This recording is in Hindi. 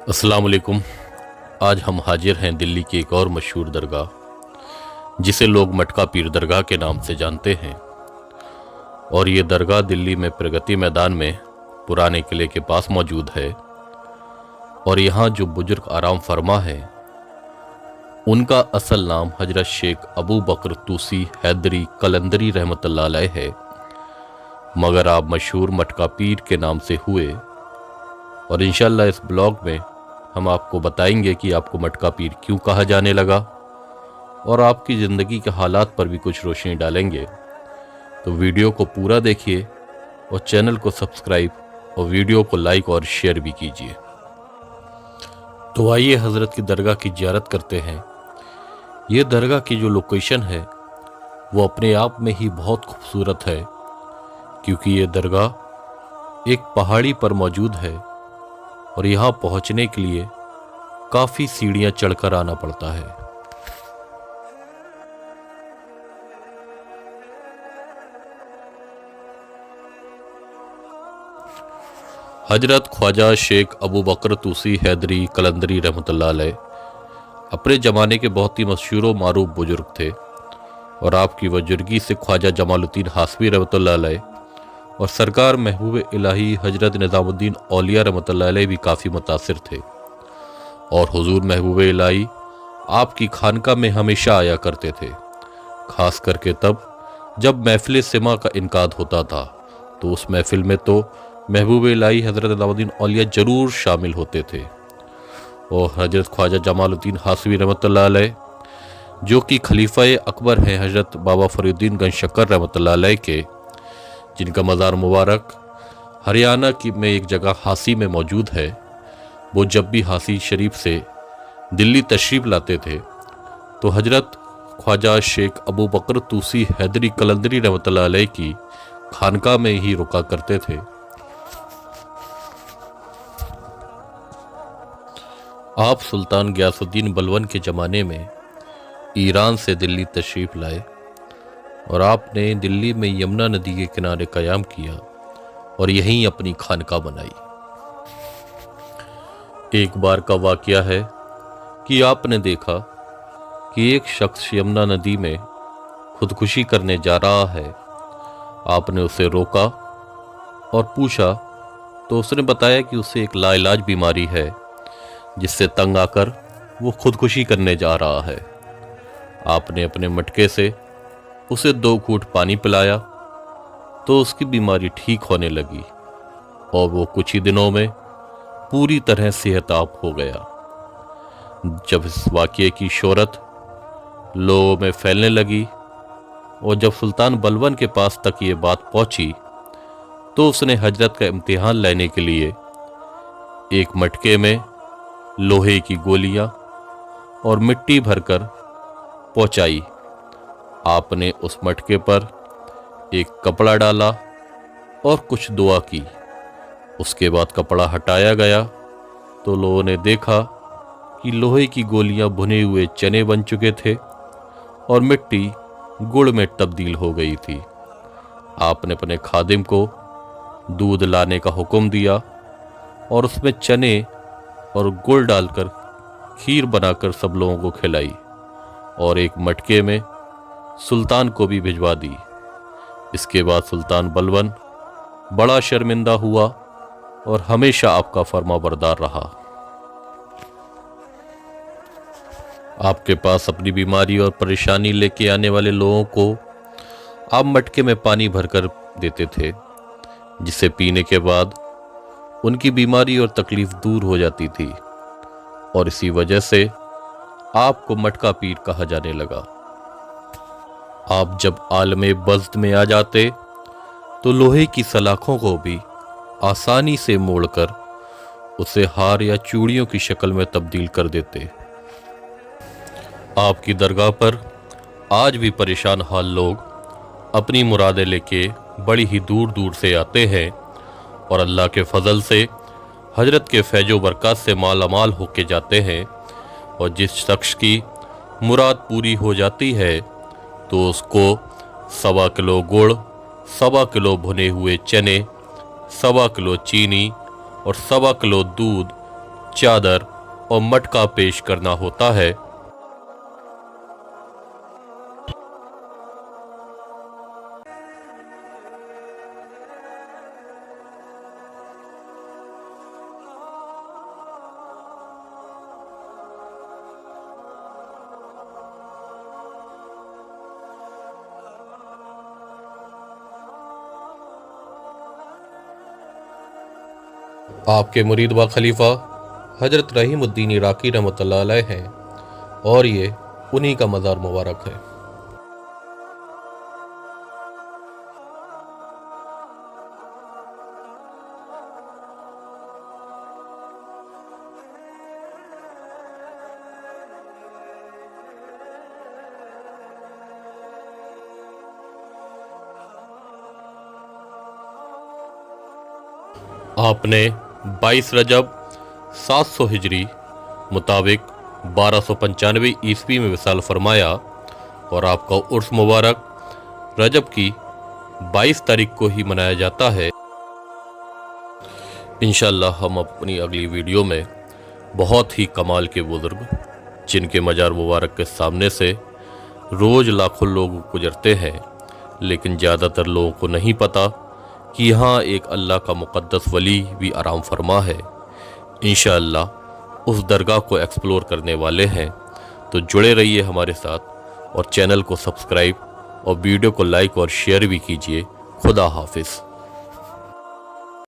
अस्सलाम वालेकुम। आज हम हाजिर हैं दिल्ली की एक और मशहूर दरगाह जिसे लोग मटका पीर दरगाह के नाम से जानते हैं। और ये दरगाह दिल्ली में प्रगति मैदान में पुराने किले के पास मौजूद है। और यहाँ जो बुजुर्ग आराम फरमा है उनका असल नाम हजरत शेख अबू बकर तूसी हैदरी कलंदरी रहमतुल्लाह अलैह है, मगर आप मशहूर मटका पीर के नाम से हुए। और इंशाल्लाह इस ब्लॉग में हम आपको बताएंगे कि आपको मटका पीर क्यों कहा जाने लगा, और आपकी ज़िंदगी के हालात पर भी कुछ रोशनी डालेंगे। तो वीडियो को पूरा देखिए और चैनल को सब्सक्राइब और वीडियो को लाइक और शेयर भी कीजिए। तो आइए हज़रत की दरगाह की ज़ियारत करते हैं। ये दरगाह की जो लोकेशन है वो अपने आप में ही बहुत खूबसूरत है, क्योंकि ये दरगाह एक पहाड़ी पर मौजूद है और यहाँ पहुँचने के लिए काफ़ी सीढ़ियाँ चढ़कर आना पड़ता है। हजरत ख्वाजा शेख अबू बकर तूसी हैदरी कलंदरी रहमतुल्लाह अलैह अपने ज़माने के बहुत ही मशहूर व मारूफ बुजुर्ग थे, और आपकी बुजुर्गी से ख्वाजा जमालुद्दीन हासवी रहमतुल्लाह अलैह और सरकार महबूब इलाही हजरत निज़ामुद्दीन औलिया रहमतुल्लाह अलैह भी काफ़ी मुतासिर थे। और हुजूर महबूब इलाही आपकी खानका में हमेशा आया करते थे, खास करके तब जब महफिल सिमा का इनकाद होता था, तो उस महफिल में तो महबूब इलाही हजरत निज़ामुद्दीन औलिया ज़रूर शामिल होते थे। और हजरत ख्वाजा जमालुद्दीन हासवी रहमतुल्लाह अलैह जो कि खलीफा अकबर हैं हजरत बाबा फरीउद्दीन गंज शक्कर रहमतुल्लाह अलैह के, जिनका मज़ार मुबारक हरियाणा की में एक जगह हासी में मौजूद है, वो जब भी हासी शरीफ से दिल्ली तशरीफ़ लाते थे तो हजरत ख्वाजा शेख अबू बकर तूसी हैदरी कलंदरी रहमतुल्लाह अलैह की खानका में ही रुका करते थे। आप सुल्तान गियासुद्दीन बलवन के ज़माने में ईरान से दिल्ली तशरीफ़ लाए और आपने दिल्ली में यमुना नदी के किनारे क़याम किया और यहीं अपनी खानका बनाई। एक बार का वाक़या है कि आपने देखा कि एक शख्स यमुना नदी में खुदकुशी करने जा रहा है। आपने उसे रोका और पूछा, तो उसने बताया कि उसे एक लाइलाज बीमारी है जिससे तंग आकर वो खुदकुशी करने जा रहा है। आपने अपने मटके से उसे 2 घूंट पानी पिलाया तो उसकी बीमारी ठीक होने लगी और वो कुछ ही दिनों में पूरी तरह सेहताब हो गया। जब इस वाक़ये की शोहरत लोगों में फैलने लगी और जब सुल्तान बलवन के पास तक ये बात पहुंची, तो उसने हजरत का इम्तिहान लेने के लिए एक मटके में लोहे की गोलियां और मिट्टी भरकर पहुंचाई। आपने उस मटके पर एक कपड़ा डाला और कुछ दुआ की। उसके बाद कपड़ा हटाया गया तो लोगों ने देखा कि लोहे की गोलियां भुने हुए चने बन चुके थे और मिट्टी गुड़ में तब्दील हो गई थी। आपने अपने खादिम को दूध लाने का हुक्म दिया और उसमें चने और गुड़ डालकर खीर बनाकर सब लोगों को खिलाई और एक मटके में सुल्तान को भी भिजवा दी। इसके बाद सुल्तान बलवन बड़ा शर्मिंदा हुआ और हमेशा आपका फर्माबरदार रहा। आपके पास अपनी बीमारी और परेशानी लेके आने वाले लोगों को आप मटके में पानी भरकर देते थे, जिसे पीने के बाद उनकी बीमारी और तकलीफ दूर हो जाती थी, और इसी वजह से आपको मटका पीर कहा जाने लगा। आप जब आलमे बज़्द में आ जाते तो लोहे की सलाखों को भी आसानी से मोड़कर उसे हार या चूड़ियों की शक्ल में तब्दील कर देते। आपकी दरगाह पर आज भी परेशान हाल लोग अपनी मुरादें लेके बड़ी ही दूर दूर से आते हैं और अल्लाह के फजल से हजरत के फैज़ो बरकत से मालामाल होके जाते हैं। और जिस शख्स की मुराद पूरी हो जाती है तो उसको 1.25 किलो गुड़, 1.25 किलो भुने हुए चने, 1.25 किलो चीनी और 1.25 किलो दूध चादर और मटका पेश करना होता है। आपके मुरीद व खलीफा हजरत रहीमुद्दीन इराकी रहमतुल्लाह अलैह हैं और ये उन्हीं का मज़ार मुबारक है। आपने 22 रजब 700 हिजरी मुताबिक 1295 ईस्वी में विसाल फरमाया और आपका उर्स मुबारक रजब की 22 तारीख को ही मनाया जाता है। इंशाअल्लाह हम अपनी अगली वीडियो में बहुत ही कमाल के बुजुर्ग जिनके मज़ार मुबारक के सामने से रोज़ लाखों लोग गुजरते हैं, लेकिन ज़्यादातर लोगों को नहीं पता कि यहाँ एक अल्लाह का मुक़द्दस वली भी आराम फरमा है। इंशाअल्लाह उस दरगाह को एक्सप्लोर करने वाले हैं, तो जुड़े रहिए हमारे साथ और चैनल को सब्सक्राइब और वीडियो को लाइक और शेयर भी कीजिए। खुदा हाफिज़।